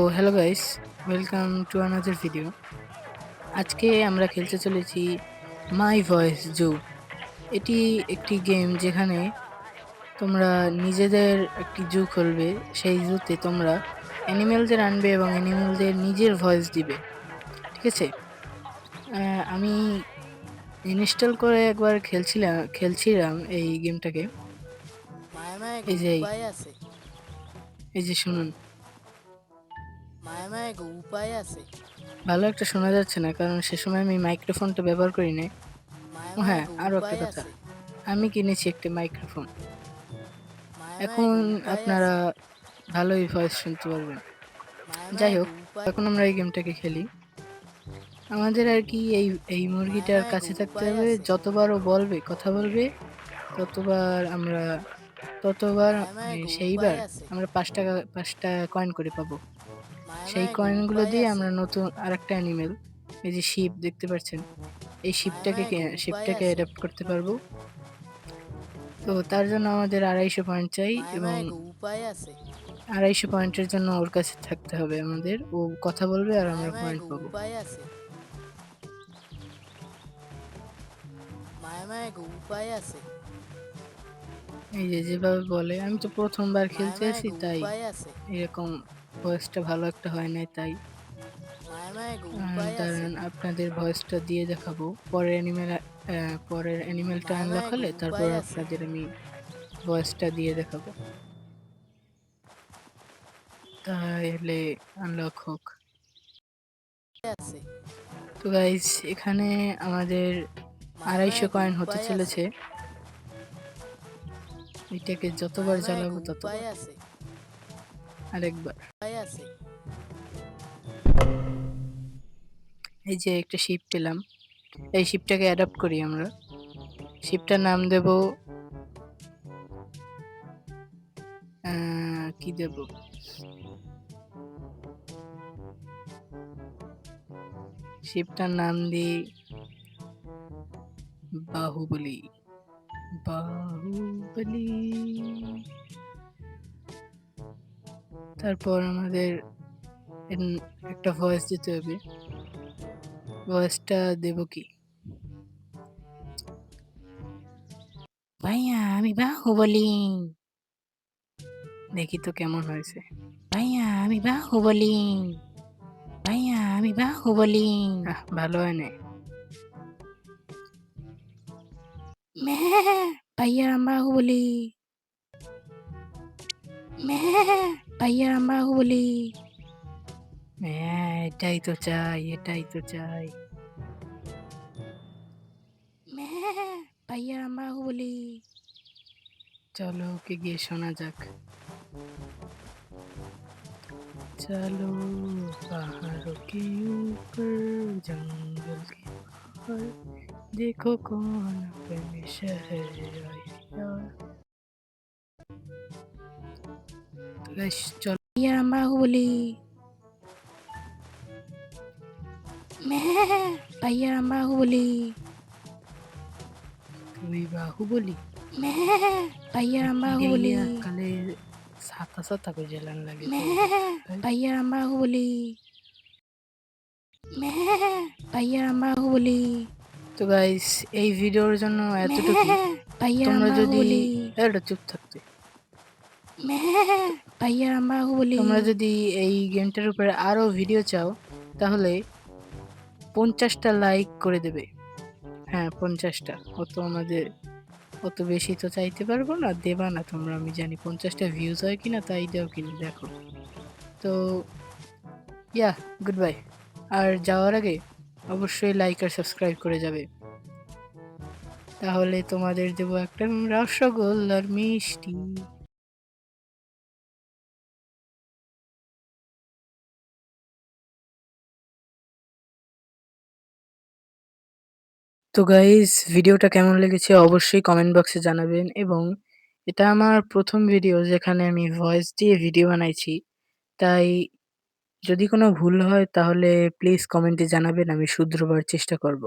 তো hello guys, welcome to another video. আজকে আমরা খেলতে চলেছি মাই ভয়েস জু। এটি একটি গেম যেখানে তোমরা নিজেদের একটি জু খুলবে। সেই জুতে তোমরা অ্যানিমেলদের আনবে এবং অ্যানিমেলদের নিজের ভয়েস দিবে। ঠিক আছে? আমি ইনস্টল করে একবার খেলছিলাম এই গেমটাকে। মায়া মায়া এই যে উপায় আছে। এই যে শুনুন, মায়া মায়া উপায় আছে। ভালো একটা শোনা যাচ্ছে না কারণ সে সময় আমি মাইক্রোফোনটা ব্যবহার করি নাই। মায়া ও মায়া হ্যাঁ, আরো একটা উপায় কথা, আছে। আমি কিনেছি একটি মাইক্রোফোন। মায়া মায়া এখন উপায় আপনারা আছে। ভালোই ভয়েস শুনতে পারবেন। মায়া যাই মায়া হোক, উপায়। এখন আমরা এই গেমটাকে খেলি। আমাদের আর কি এই মায়া মুরগিটার মায়া কাছে থাকতে উপায় হবে। আছে। যতবার ও বলবে, কথা বলবে, ততবার আমরা ততবার মায়া মায়া সেইবার উপায় আছে। আমরা ৫ টা কয়েন করে পাবো। মায়া সেই মায়া কয়েনগুলো উপায় দিয়ে আছে। আমরা নতুন আরেকটা অ্যানিমেল, এই যে শিপ দেখতে পাচ্ছেন, এই মায়া মায়া উপায় শিপটাকে আছে। অ্যাডাপ্ট করতে পারবো। তো তার জন্য আমাদের ২৫০ পয়েন্ট চাই মায়া এবং মায়া উপায় আছে। ২৫০ পয়েন্টের জন্য ওর কাছে থাকতে হবে আমাদের। ও কথা বলবে আর মায়া আমরা মায়া পয়েন্ট পাবো। উপায় আছে। মায়া মায়া উপায় আছে। এই যে যেভাবে বলে, আমি তো প্রথমবার মায়া খেলতে মায়া আছি তাই উপায় আছে। এরকম ভয়েসটা ভালো একটা হয় নাই তাই। মায়া মায়া উপায় আছে। দাঁড়ান, আপনাদের ভয়েসটা দিয়ে দেখাবো। পরের অ্যানিমেলটা মায়া আনলক মায়া হলে তারপর উপায় আছে। আপনাদের আমি ভয়েসটা দিয়ে দেখাবো। তাহলে আনলক হোক। আছে। তো গাইস, এখানে আমাদের মায়া ২৫০ মায়া কয়েন হতে উপায় আছে। চলেছে। এটাকে যতবার মায়া মায়া চালাবো উপায় ততবার। আছে। আরেকবার। উপায় আছে। এই যে একটা শিপ পেলাম, এই শিপটাকে অ্যাডাপ্ট করি আমরা। শিপটার নাম দেব, কি দেব, শিপটার নাম দিই বাহুবলী। বাহুবলী। তারপর আমাদের একটা ভয়েস দিতে হবে। ভয়েসটা দেব কি? ভাইয়া আমি বাহুবলী। দেখি তো কেমন হয়েছে। ভাইয়া আমি বাহুবলী। ভাইয়া আমি বাহুবলী। ভালো হয় নাই। ভাইয়া আমি বাহুবলী। ভাইয়া আমি বাহুবলী। এটাই তো চাই, এটাই তো চাই। ভাইয়া আমি বাহুবলী। চলো ওকে গিয়ে শোনা যাক। चलो पहाड़ों के ऊपर जंगल के बाहर देखो कौन अपने शहर आया। तो गाइस चलो भैया हम बाहुबली। भैया हम बाहुबली। তুই বাহুবলি। भैया हम बाहुबली। কালে ছাতা ছাতা করে জ্বালান লাগে তো। भैया हम बाहुबली। ভাইয়া আমি বাহুবলী। তো গাইস, এই ভিডিওর জন্য এতটুকুই। ভাইয়া তোমরা আমি যদি বাহুবলী। এটা চুপ থাকতে, ভাইয়া আমি বাহুবলী। তোমরা যদি এই গেমটার উপরে আরো ভিডিও চাও তাহলে 50টা লাইক করে দেবে। হ্যাঁ, 50টা। অত বেশি তো চাইতে পারবো না, দেবা না তোমরা আমি জানি। 50টা ভিউজ হয় কিনা তাই দাও কিনা দেখো। তো গুড বাই। আর যাওয়ার আগে অবশ্যই লাইক আর সাবস্ক্রাইব করে যাবে। তাহলে তোমাদের দেবো একটা রসগোল্লার মিষ্টি। তো গাইস, ভিডিওটা কেমন লেগেছে অবশ্যই কমেন্ট বক্সে জানাবেন এবং এটা আমার প্রথম ভিডিও যেখানে আমি ভয়েস দিয়ে ভিডিও বানাইছি। তাই যদি কোনো ভুল হয় তাহলে প্লিজ কমেন্টে জানাবেন, আমি শুধরোবার চেষ্টা করব।